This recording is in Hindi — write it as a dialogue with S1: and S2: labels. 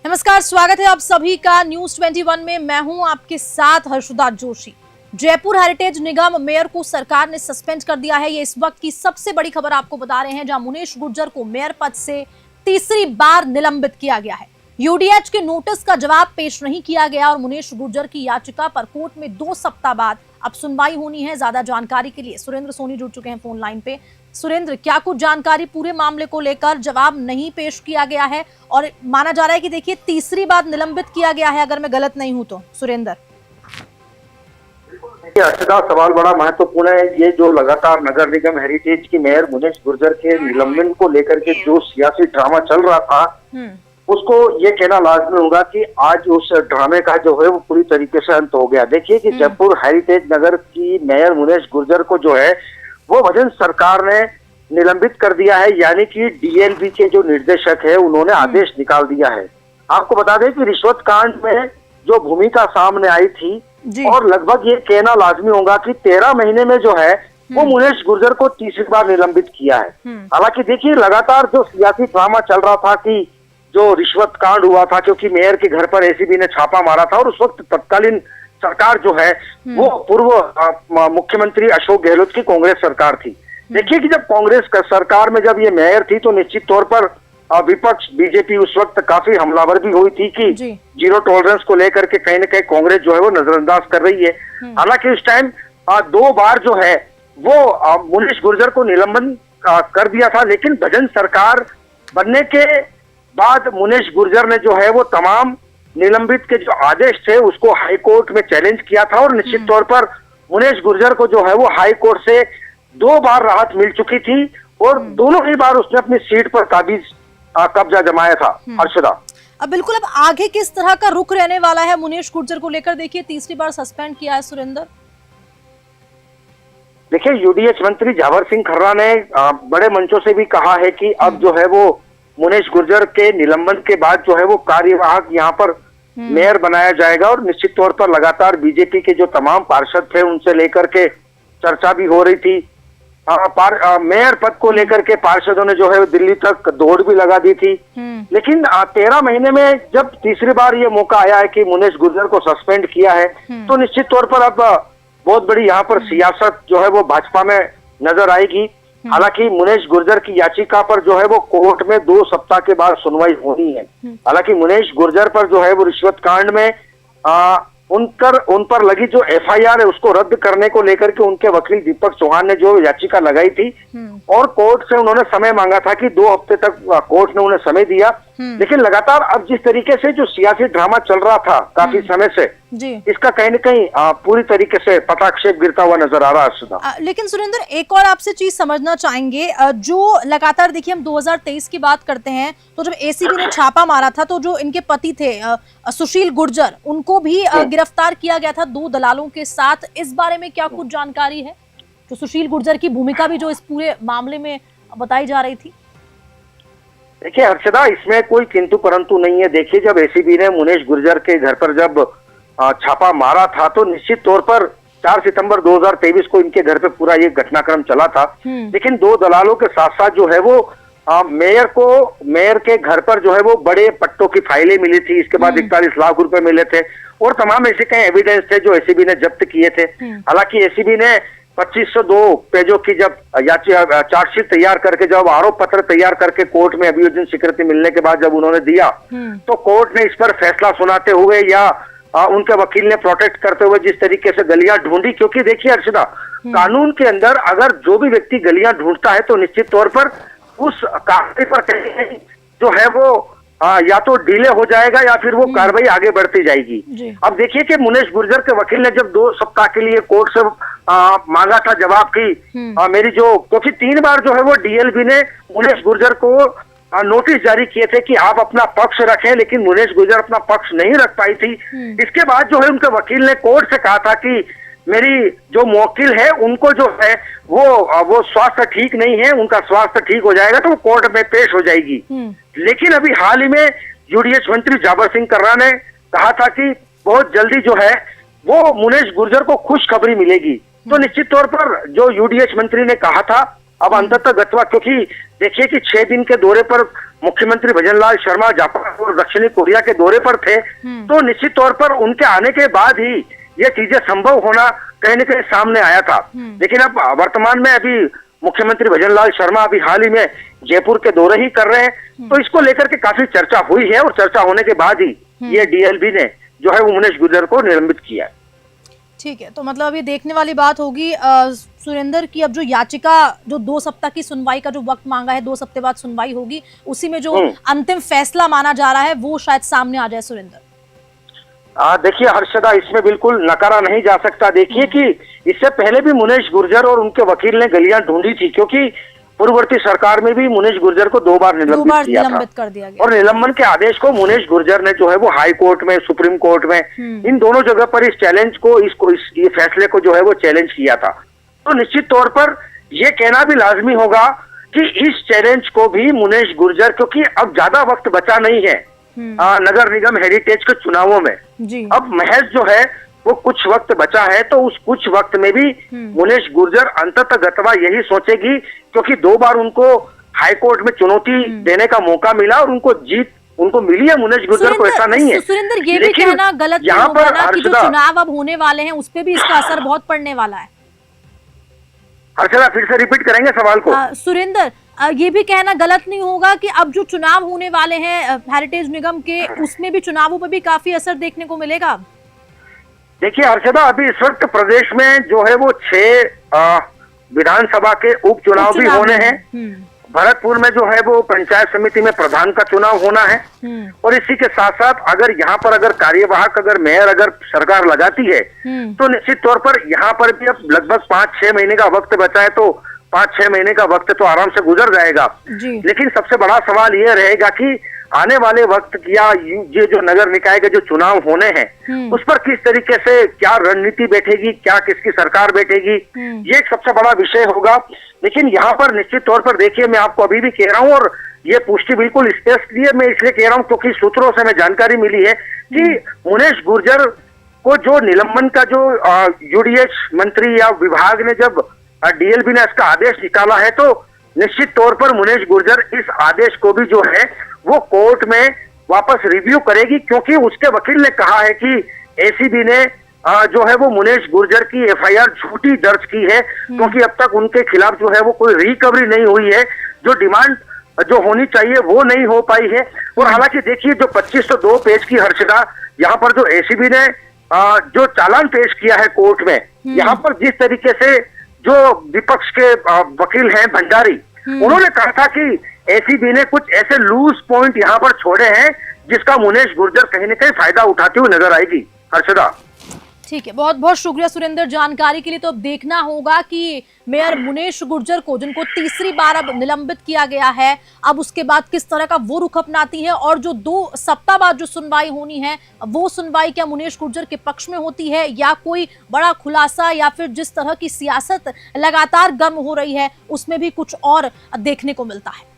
S1: नमस्कार, स्वागत है आप सभी का न्यूज 21 में। मैं हूं आपके साथ हर्षदा जोशी। जयपुर हेरिटेज निगम मेयर को सरकार ने सस्पेंड कर दिया है। ये इस वक्त की सबसे बड़ी खबर आपको बता रहे हैं, जहां मुनीश गुर्जर को मेयर पद से तीसरी बार निलंबित किया गया है। यूडीएच के नोटिस का जवाब पेश नहीं किया गया और मुनीश गुर्जर की याचिका पर कोर्ट में 2 सप्ताह बाद अब सुनवाई होनी है। ज्यादा जानकारी के लिए सुरेंद्र सोनी जुड़ चुके हैं फोन लाइन पे। सुरेंद्र, क्या कुछ जानकारी पूरे मामले को लेकर? जवाब नहीं पेश किया गया है और माना जा रहा है कि देखिए तीसरी बार निलंबित किया गया है, अगर मैं गलत नहीं हूं तो। सुरेंद्र,
S2: अर्चना, सवाल बड़ा महत्वपूर्ण है। ये जो लगातार नगर निगम हेरिटेज की मेयर मुनीश गुर्जर के निलंबन को लेकर के जो सियासी ड्रामा चल रहा था, उसको ये कहना लाजमी होगा कि आज उस ड्रामे का जो है वो पूरी तरीके से अंत हो गया। देखिए कि जयपुर हेरिटेज नगर की मेयर मुनीश गुर्जर को जो है वो वजन सरकार ने निलंबित कर दिया है, यानी कि डीएलबी के जो निर्देशक है उन्होंने आदेश निकाल दिया है। आपको बता दें कि रिश्वत कांड में जो भूमिका सामने आई थी और लगभग ये कहना लाजमी होगा कि 13 महीने में जो है वो मुनीश गुर्जर को तीसरी बार निलंबित किया है। हालांकि देखिए लगातार जो सियासी ड्रामा चल रहा था कि जो रिश्वत कांड हुआ था, क्योंकि मेयर के घर पर एसीबी ने छापा मारा था और उस वक्त तत्कालीन सरकार जो है वो पूर्व मुख्यमंत्री अशोक गहलोत की कांग्रेस सरकार थी। देखिए कि जब कांग्रेस सरकार में जब ये मेयर थी तो निश्चित तौर पर विपक्ष बीजेपी उस वक्त काफी हमलावर भी हुई थी कि जीरो टॉलरेंस को लेकर के कहीं न कहीं कांग्रेस जो है वो नजरअंदाज कर रही है। हालांकि इस टाइम 2 बार जो है वो मुनीश गुर्जर को निलंबन कर दिया था, लेकिन भजन सरकार बनने के बाद मुनीश गुर्जर ने जो है वो तमाम निलंबित के जो आदेश थे उसको हाई कोर्ट में चैलेंज किया था और निश्चित तौर पर मुनीश गुर्जर को जो है वो हाई कोर्ट से 2 बार राहत मिल चुकी थी और दोनों ही बार उसने अपनी सीट पर काबिज कब्जा जमाया था। अर्शदा,
S1: अब बिल्कुल, अब आगे किस तरह का रुख रहने वाला है मुनीश गुर्जर को लेकर? देखिए तीसरी बार सस्पेंड किया है सुरेंद्र।
S2: देखिए यूडीएच मंत्री जावर सिंह खर्रा ने बड़े मंचों से भी कहा है कि अब जो है वो मुनीश गुर्जर के निलंबन के बाद जो है वो कार्यवाहक यहाँ पर मेयर बनाया जाएगा और निश्चित तौर पर लगातार बीजेपी के जो तमाम पार्षद थे उनसे लेकर के चर्चा भी हो रही थी। मेयर पद को लेकर के पार्षदों ने जो है दिल्ली तक दौड़ भी लगा दी थी, लेकिन 13 महीने में जब तीसरी बार ये मौका आया है कि मुनीश गुर्जर को सस्पेंड किया है तो निश्चित तौर पर अब बहुत बड़ी यहाँ पर सियासत जो है वो भाजपा में नजर आएगी। हालांकि मुनीश गुर्जर की याचिका पर जो है वो कोर्ट में 2 सप्ताह के बाद सुनवाई होनी है। हालांकि मुनीश गुर्जर पर जो है वो रिश्वत कांड में उन पर लगी जो एफआईआर है उसको रद्द करने को लेकर के उनके वकील दीपक चौहान ने जो याचिका लगाई थी और कोर्ट से उन्होंने समय मांगा था कि 2 हफ्ते तक कोर्ट ने उन्हें समय दिया। लेकिन लगातार अब जिस तरीके से जो सियासी ड्रामा चल रहा था काफी समय से, इसका कहीं न कहीं पूरी तरीके से पटाक्षेप गिरता हुआ नजर आ रहा है।
S1: लेकिन सुरेंद्र, एक और आपसे चीज समझना चाहेंगे, जो लगातार देखिए हम 2023 की बात करते हैं तो जब एसीबी ने छापा मारा था तो जो इनके पति थे सुशील गुर्जर, उनको भी गिरफ्तार किया गया था 2 दलालों के साथ। इस बारे में क्या कुछ जानकारी है? जो सुशील गुर्जर की भूमिका भी जो इस पूरे मामले में बताई जा रही थी।
S2: देखिए हर्षदा, इसमें कोई किंतु परंतु नहीं है। देखिए जब एसीबी ने मुनीश गुर्जर के घर पर जब छापा मारा था तो निश्चित तौर पर 4 सितंबर 2023 को इनके घर पे पूरा ये घटनाक्रम चला था, लेकिन 2 दलालों के साथ साथ जो है वो मेयर के घर पर जो है वो बड़े पट्टों की फाइलें मिली थी। इसके बाद 41 लाख रुपए मिले थे और तमाम ऐसे कई एविडेंस थे जो एसीबी ने जब्त किए थे। हालांकि एसीबी ने 2502 पेजों की जब चार्जशीट तैयार करके जब आरोप पत्र तैयार करके कोर्ट में अभियोजन स्वीकृति मिलने के बाद जब उन्होंने दिया तो कोर्ट ने इस पर फैसला सुनाते हुए या उनके वकील ने प्रोटेक्ट करते हुए जिस तरीके से गलियां ढूंढी, क्योंकि देखिए अर्चना, कानून के अंदर अगर जो भी व्यक्ति गलियां ढूंढता है तो निश्चित तौर पर उस कार्रवाई पर कहीं जो है वो या तो डिले हो जाएगा या फिर वो कार्रवाई आगे बढ़ती जाएगी। अब देखिए कि मुनीश गुर्जर के वकील ने जब 2 सप्ताह के लिए कोर्ट से मांगा था जवाब की मेरी जो, क्योंकि 3 बार जो है वो डीएलबी ने मुनीश गुर्जर को नोटिस जारी किए थे कि आप अपना पक्ष रखें, लेकिन मुनीश गुर्जर अपना पक्ष नहीं रख पाई थी। इसके बाद जो है उनके वकील ने कोर्ट से कहा था कि मेरी जो मुवक्किल है उनको जो है वो स्वास्थ्य ठीक नहीं है, उनका स्वास्थ्य ठीक हो जाएगा तो वो कोर्ट में पेश हो जाएगी। लेकिन अभी हाल ही में यूडीएच मंत्री जावर सिंह खर्रा ने कहा था कि बहुत जल्दी जो है वो मुनीश गुर्जर को खुशखबरी मिलेगी। तो निश्चित तौर पर जो यूडीएच मंत्री ने कहा था अब अंततः गतवा, क्योंकि देखिए कि 6 दिन के दौरे पर मुख्यमंत्री भजनलाल शर्मा जापान और दक्षिणी कोरिया के दौरे पर थे, तो निश्चित तौर पर उनके आने के बाद ही ये चीजें संभव होना कहीं न कहीं सामने आया था। लेकिन अब वर्तमान में अभी मुख्यमंत्री भजनलाल शर्मा अभी हाल ही में जयपुर के दौरे ही कर रहे हैं, तो इसको लेकर के काफी चर्चा हुई है और चर्चा होने के बाद ही ये डीएलबी ने जो है वो मुनेश गुर्जर को निलंबित किया।
S1: ठीक है, तो मतलब अब ये देखने वाली बात होगी सुरेंद्र की अब जो याचिका जो 2 सप्ताह की सुनवाई का जो वक्त मांगा है, 2 सप्ताह बाद सुनवाई होगी, उसी में जो अंतिम फैसला माना जा रहा है वो शायद सामने आ जाए। सुरेंद्र
S2: देखिए हर्षदा, इसमें बिल्कुल नकारा नहीं जा सकता। देखिए कि इससे पहले भी मुनेश गुर्जर और उनके वकील ने गलियां ढूंढी थी, क्योंकि पूर्ववर्ती सरकार में भी मुनेश गुर्जर को 2 बार निलंबित किया था
S1: कर दिया गया।
S2: और निलंबन के आदेश को मुनेश गुर्जर ने जो है वो हाई कोर्ट में, सुप्रीम कोर्ट में, इन दोनों जगह पर इस चैलेंज को ये फैसले को जो है वो चैलेंज किया था। तो निश्चित तौर पर ये कहना भी लाजमी होगा कि इस चैलेंज को भी मुनेश गुर्जर, क्योंकि अब ज्यादा वक्त बचा नहीं है नगर निगम हेरिटेज के चुनावों में, अब महज जो है वो कुछ वक्त बचा है, तो उस कुछ वक्त में भी मुनेश गुर्जर अंततः यही सोचेगी, क्योंकि 2 बार उनको हाईकोर्ट में चुनौती देने का मौका मिला और उनको जीत उनको मिली है। मुनेश गुर्जर को ऐसा नहीं है।
S1: सुरेंद्र, ये भी कहना गलत नहीं होगा ना कि जो चुनाव अब होने वाले हैं उस पे भी इसका असर बहुत पड़ने वाला है।
S2: हर्षदा, फिर से रिपीट करेंगे सवाल को।
S1: सुरेंद्र, ये भी कहना गलत नहीं होगा कि अब जो चुनाव होने वाले हैं हेरिटेज निगम के, उसमें भी चुनावों पर भी काफी असर देखने को मिलेगा।
S2: देखिए हर्षदा, अभी इस वक्त प्रदेश में जो है वो 6 विधानसभा के उपचुनाव भी होने हैं। भरतपुर में जो है वो पंचायत समिति में प्रधान का चुनाव होना है, और इसी के साथ साथ अगर यहाँ पर अगर कार्यवाहक अगर मेयर अगर सरकार लगाती है, तो निश्चित तौर पर यहाँ पर भी अब लगभग 5-6 महीने का वक्त बचा है, तो 5-6 महीने का वक्त तो आराम से गुजर जाएगा। लेकिन सबसे बड़ा सवाल ये रहेगा कि आने वाले वक्त या ये जो नगर निकाय के जो चुनाव होने हैं उस पर किस तरीके से क्या रणनीति बैठेगी, क्या किसकी सरकार बैठेगी, ये एक सबसे बड़ा विषय होगा। लेकिन यहाँ पर निश्चित तौर पर देखिए, मैं आपको अभी भी कह रहा हूँ और ये पुष्टि बिल्कुल स्पष्ट मैं इसलिए कह रहा हूँ क्योंकि सूत्रों से हमें जानकारी मिली है कि मुनेश गुर्जर को जो निलंबन का जो यूडीएच मंत्री या विभाग ने जब डीएलबी ने इसका आदेश निकाला है, तो निश्चित तौर पर मुनेश गुर्जर इस आदेश को भी जो है वो कोर्ट में वापस रिव्यू करेगी, क्योंकि उसके वकील ने कहा है कि एसीबी ने जो है वो मुनेश गुर्जर की एफआईआर झूठी दर्ज की है, क्योंकि अब तक उनके खिलाफ जो है वो कोई रिकवरी नहीं हुई है, जो डिमांड जो होनी चाहिए वो नहीं हो पाई है। और हालांकि देखिए, जो 2502 पेज की हर्षदा यहाँ पर जो एसीबी ने जो चालान पेश किया है कोर्ट में, यहाँ पर जिस तरीके से जो विपक्ष के वकील हैं भंडारी, उन्होंने कहा था कि एसीबी ने कुछ ऐसे लूज पॉइंट यहाँ पर छोड़े हैं जिसका मुनेश गुर्जर कहीं न कहीं फायदा उठाती हुई नजर आएगी। हर्षदा,
S1: ठीक है, बहुत बहुत शुक्रिया सुरेंद्र जानकारी के लिए। तो अब देखना होगा कि मेयर मुनेश गुर्जर को, जिनको तीसरी बार अब निलंबित किया गया है, अब उसके बाद किस तरह का वो रुख अपनाती है, और जो 2 सप्ताह बाद जो सुनवाई होनी है वो सुनवाई क्या मुनेश गुर्जर के पक्ष में होती है या कोई बड़ा खुलासा, या फिर जिस तरह की सियासत लगातार गर्म हो रही है उसमें भी कुछ और देखने को मिलता है।